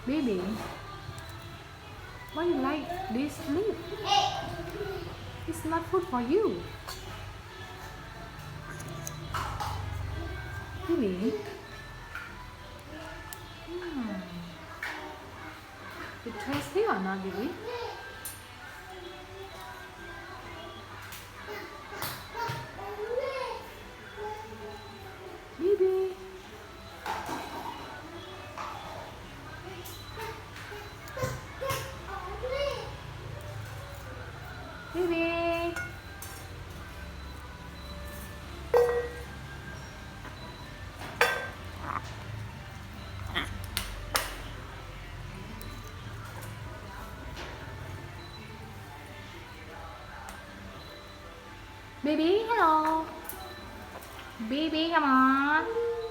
Baby, why you like this leaf? It's not food for you. Baby, you tasty or not, baby? Baby, baby, baby, hello. Baby, come on.